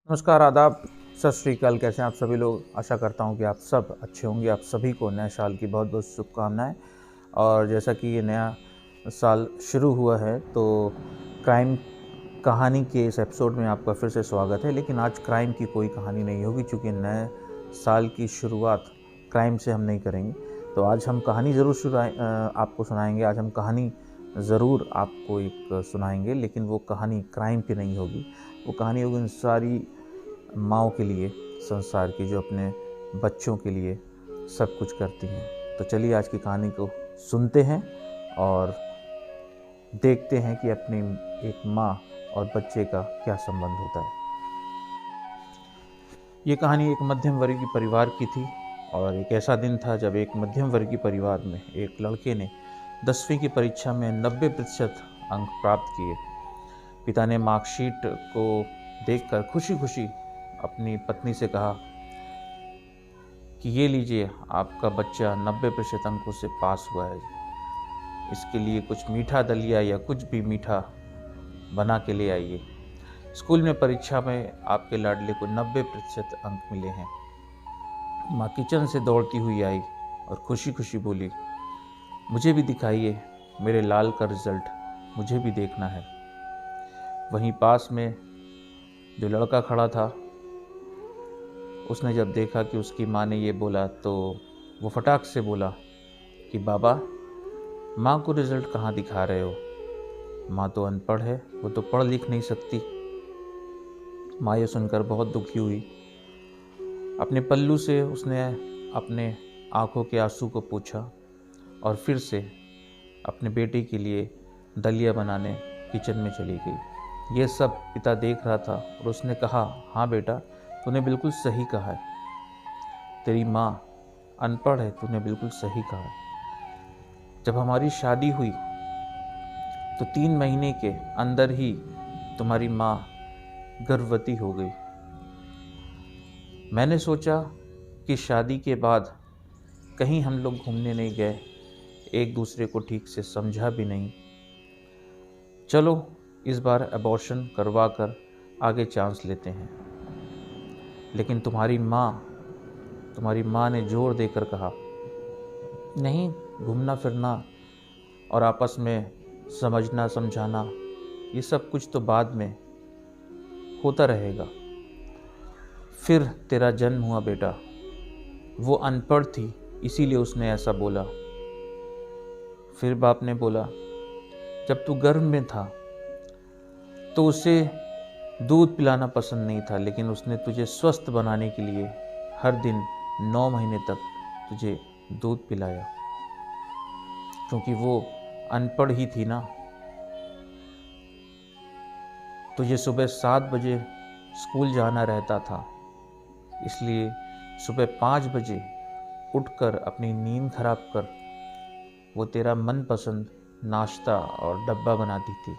नमस्कार, आदाब, सत श्री अकाल। कैसे हैं आप सभी लोग? आशा करता हूं कि आप सब अच्छे होंगे। आप सभी को नए साल की बहुत बहुत शुभकामनाएं। और जैसा कि ये नया साल शुरू हुआ है तो क्राइम कहानी के इस एपिसोड में आपका फिर से स्वागत है। लेकिन आज क्राइम की कोई कहानी नहीं होगी, चूँकि नए साल की शुरुआत क्राइम से हम नहीं करेंगे। तो आज हम कहानी ज़रूर आपको सुनाएंगे। आज हम कहानी ज़रूर आपको एक सुनाएंगे, लेकिन वो कहानी क्राइम की नहीं होगी। वो कहानी होगी उन सारी माँओं के लिए संसार की, जो अपने बच्चों के लिए सब कुछ करती हैं। तो चलिए आज की कहानी को सुनते हैं और देखते हैं कि अपनी एक माँ और बच्चे का क्या संबंध होता है। ये कहानी एक मध्यम वर्गीय परिवार की थी और एक ऐसा दिन था जब एक मध्यम वर्गीय परिवार में एक लड़के ने 10वीं की परीक्षा में 90% अंक प्राप्त किए। पिता ने मार्कशीट को देखकर खुशी खुशी अपनी पत्नी से कहा कि ये लीजिए, आपका बच्चा 90% अंकों से पास हुआ है। इसके लिए कुछ मीठा दलिया या कुछ भी मीठा बना के ले आइए। स्कूल में परीक्षा में आपके लाडले को 90% अंक मिले हैं। माँ किचन से दौड़ती हुई आई और खुशी खुशी बोली, मुझे भी दिखाइए मेरे लाल का रिजल्ट, मुझे भी देखना है। वहीं पास में जो लड़का खड़ा था, उसने जब देखा कि उसकी माँ ने ये बोला तो वो फटाक से बोला कि बाबा, माँ को रिजल्ट कहाँ दिखा रहे हो? माँ तो अनपढ़ है, वो तो पढ़ लिख नहीं सकती। माँ ये सुनकर बहुत दुखी हुई। अपने पल्लू से उसने अपने आंखों के आंसू को पोंछा और फिर से अपने बेटे के लिए दलिया बनाने किचन में चली गई। ये सब पिता देख रहा था और उसने कहा, हाँ बेटा, तूने बिल्कुल सही कहा है। तेरी माँ अनपढ़ है, तूने बिल्कुल सही कहा है। जब हमारी शादी हुई तो 3 महीने के अंदर ही तुम्हारी माँ गर्भवती हो गई। मैंने सोचा कि शादी के बाद कहीं हम लोग घूमने नहीं गए, एक दूसरे को ठीक से समझा भी नहीं। चलो इस बार अबॉर्शन करवा कर आगे चांस लेते हैं। लेकिन तुम्हारी माँ ने जोर देकर कहा, नहीं, घूमना फिरना और आपस में समझना समझाना ये सब कुछ तो बाद में होता रहेगा। फिर तेरा जन्म हुआ बेटा, वो अनपढ़ थी इसीलिए उसने ऐसा बोला। फिर बाप ने बोला, जब तू गर्भ में था तो उसे दूध पिलाना पसंद नहीं था, लेकिन उसने तुझे स्वस्थ बनाने के लिए हर दिन 9 महीने तक तुझे दूध पिलाया, क्योंकि वो अनपढ़ ही थी ना। तुझे सुबह 7 बजे स्कूल जाना रहता था, इसलिए सुबह 5 बजे उठकर अपनी नींद खराब कर वो तेरा मनपसंद नाश्ता और डब्बा बनाती थी,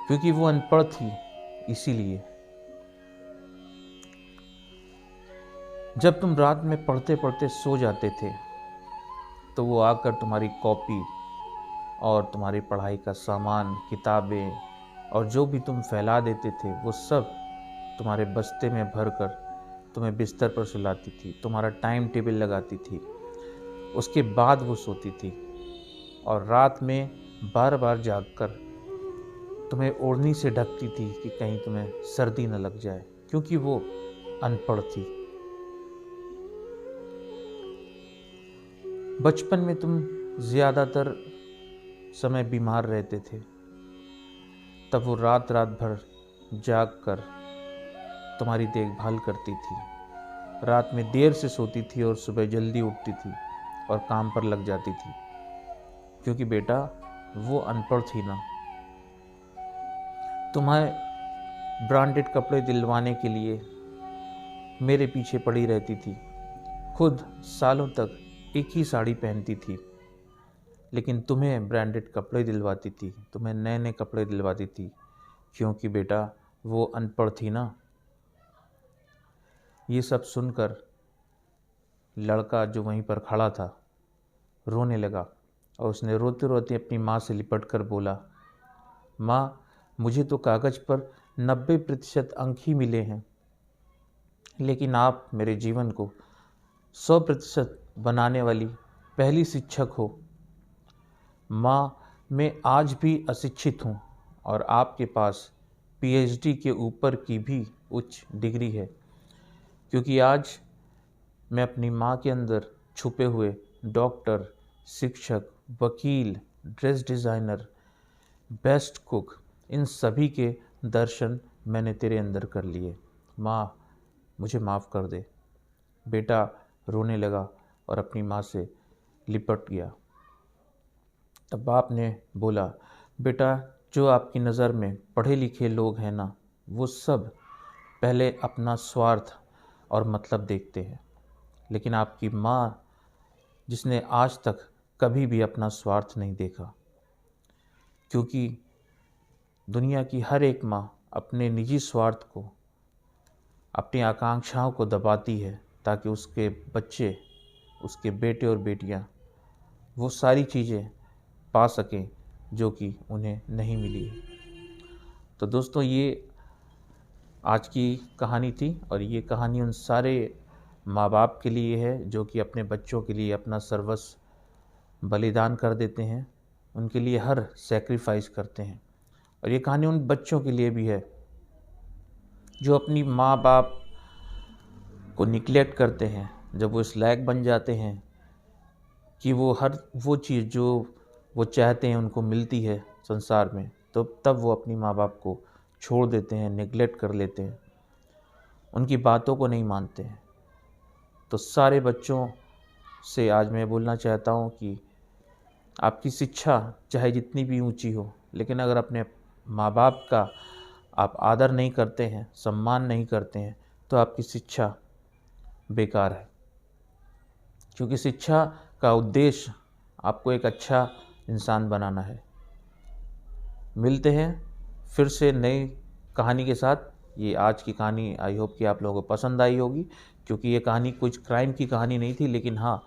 क्योंकि वो अनपढ़ थी इसीलिए। जब तुम रात में पढ़ते पढ़ते सो जाते थे तो वो आकर तुम्हारी कॉपी और तुम्हारी पढ़ाई का सामान, किताबें और जो भी तुम फैला देते थे वो सब तुम्हारे बस्ते में भरकर तुम्हें बिस्तर पर सुलाती थी, तुम्हारा टाइम टेबल लगाती थी। उसके बाद वो सोती थी और रात में बार बार जागकर तुम्हें ओढ़नी से ढकती थी कि कहीं तुम्हें सर्दी न लग जाए, क्योंकि वो अनपढ़ थी। बचपन में तुम ज़्यादातर समय बीमार रहते थे, तब वो रात रात भर जाग कर तुम्हारी देखभाल करती थी। रात में देर से सोती थी और सुबह जल्दी उठती थी और काम पर लग जाती थी, क्योंकि बेटा वो अनपढ़ थी ना। तुम्हें ब्रांडेड कपड़े दिलवाने के लिए मेरे पीछे पड़ी रहती थी, खुद सालों तक एक ही साड़ी पहनती थी, लेकिन तुम्हें ब्रांडेड कपड़े दिलवाती थी, तुम्हें नए नए कपड़े दिलवाती थी, क्योंकि बेटा वो अनपढ़ थी ना। ये सब सुनकर लड़का जो वहीं पर खड़ा था रोने लगा और उसने रोते रोते अपनी माँ से लिपट कर बोला, माँ, मुझे तो कागज़ पर 90% अंक ही मिले हैं, लेकिन आप मेरे जीवन को 100% बनाने वाली पहली शिक्षक हो। माँ, मैं आज भी अशिक्षित हूँ और आपके पास पीएचडी के ऊपर की भी उच्च डिग्री है, क्योंकि आज मैं अपनी माँ के अंदर छुपे हुए डॉक्टर, शिक्षक, वकील, ड्रेस डिज़ाइनर, बेस्ट कुक, इन सभी के दर्शन मैंने तेरे अंदर कर लिए। माँ, मुझे माफ़ कर दे। बेटा रोने लगा और अपनी माँ से लिपट गया। तब बाप ने बोला, बेटा, जो आपकी नज़र में पढ़े लिखे लोग हैं ना, वो सब पहले अपना स्वार्थ और मतलब देखते हैं, लेकिन आपकी माँ, जिसने आज तक कभी भी अपना स्वार्थ नहीं देखा, क्योंकि दुनिया की हर एक माँ अपने निजी स्वार्थ को, अपनी आकांक्षाओं को दबाती है ताकि उसके बच्चे, उसके बेटे और बेटियाँ वो सारी चीज़ें पा सकें जो कि उन्हें नहीं मिली है। तो दोस्तों, ये आज की कहानी थी और ये कहानी उन सारे माँ बाप के लिए है जो कि अपने बच्चों के लिए अपना सर्वस्व बलिदान कर देते हैं, उनके लिए हर सैक्रिफाइस करते हैं। और ये कहानी उन बच्चों के लिए भी है जो अपनी माँ बाप को निग्लेक्ट करते हैं। जब वो इस लायक बन जाते हैं कि वो हर वो चीज़ जो वो चाहते हैं उनको मिलती है संसार में, तो तब वो अपनी माँ बाप को छोड़ देते हैं, निग्लेक्ट कर लेते हैं, उनकी बातों को नहीं मानते हैं। तो सारे बच्चों से आज मैं बोलना चाहता हूँ कि आपकी शिक्षा चाहे जितनी भी ऊंची हो, लेकिन अगर अपने माँ बाप का आप आदर नहीं करते हैं, सम्मान नहीं करते हैं, तो आपकी शिक्षा बेकार है। क्योंकि शिक्षा का उद्देश्य आपको एक अच्छा इंसान बनाना है। मिलते हैं फिर से नई कहानी के साथ। ये आज की कहानी आई होप कि आप लोगों को पसंद आई होगी, क्योंकि ये कहानी कुछ क्राइम की कहानी नहीं थी, लेकिन हाँ,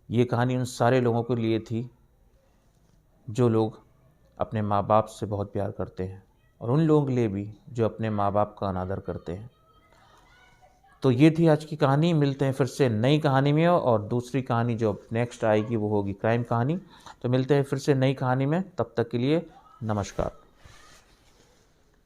ये कहानी उन सारे लोगों के लिए थी जो लोग अपने माँ बाप से बहुत प्यार करते हैं, और उन लोगों के लिए भी जो अपने माँ बाप का अनादर करते हैं। तो ये थी आज की कहानी। मिलते हैं फिर से नई कहानी में, और दूसरी कहानी जो नेक्स्ट आएगी वो होगी क्राइम कहानी। तो मिलते हैं फिर से नई कहानी में, तब तक के लिए नमस्कार।